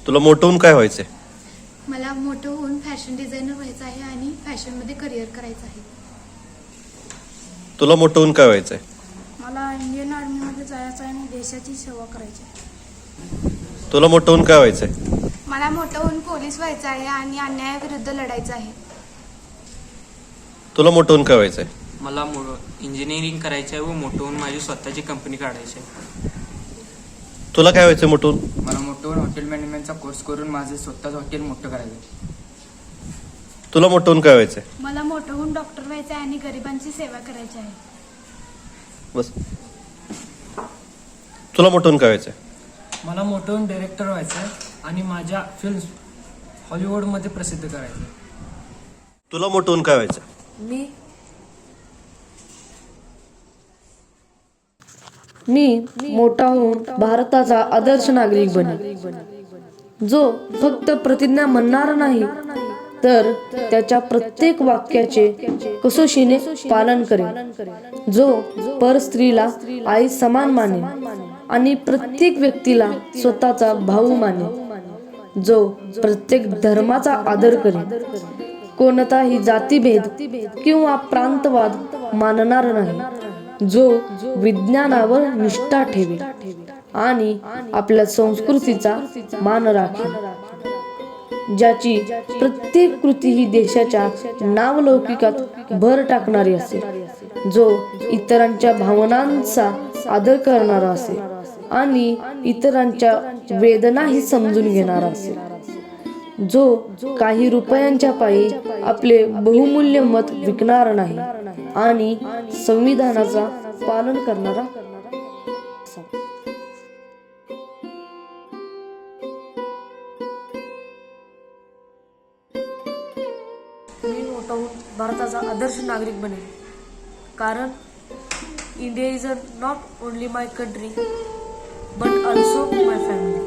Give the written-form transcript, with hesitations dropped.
तुला मोठं होऊन काय व्हायचंय? मला मोठं होऊन फॅशन डिझायनर व्हायचं आहे आणि फॅशनमध्ये करिअर करायचं आहे. तुला मोठं होऊन काय व्हायचंय? मला इंडियन आर्मीमध्ये जायचं आहे आणि देशाची सेवा करायची आहे. तुला मोठं होऊन काय व्हायचंय? मला मोठं होऊन पोलीस व्हायचं आहे आणि अन्यायाविरुद्ध लढायचं आहे. तुला मोठं होऊन काय व्हायचंय? मला इंजिनिअरिंग करायचं आहे व मोठं होऊन माझी स्वतःची कंपनी काढायची आहे. तुला काय व्हायचंय मोठं होऊन? मला मोठं होऊन हॉटेल मॅनेजमेंटचा कोर्स करून माझं स्वतःचं हॉटेल मोठं करायचं. तुला मोठं होऊन काय व्हायचंय? मला मोठं होऊन डॉक्टर व्हायचं आहे आणि गरिबांची सेवा करायची आहे. बस. तुला मोठं होऊन काय व्हायचंय? मला मोठं होऊन डायरेक्टर व्हायचं आहे आणि माझ्या फिल्म्स हॉलिवूडमध्ये प्रसिद्ध करायचं. तुला मोठं होऊन काय व्हायचंय? मी मोठा होऊन भारताचा आदर्श नागरिक बनेन, जो फक्त प्रतिज्ञा म्हणणार नाही तर त्याच्या प्रत्येक वाक्याचे कसोशीने पालन करेन, जो परस्त्रीला आई समान मानेन आणि प्रत्येक व्यक्तीला स्वतःचा भाऊ मानेन, जो प्रत्येक धर्माचा आदर करेन, कोणताही जातीभेद किंवा प्रांतवाद मानणार नाही, जो विज्ञानावर निष्ठा ठेवेल आणि आपल्या संस्कृतीचा मान राखेल, ज्याची प्रत्येक कृती ही देशाच्या नावलौकिकात भर टाकणारी असेल, जो इतरांच्या भावनांचा आदर करणारा असेल आणि इतरांच्या वेदनाही समजून घेणारा असेल, जो काही रुपयांच्या पायी आपले बहुमूल्य मत विकणार नाही आणि संविधानाचा पालन करणारा असावा. मी मोठा होऊन भारताचा आदर्श नागरिक बनेन, कारण India is not only my country but also my family.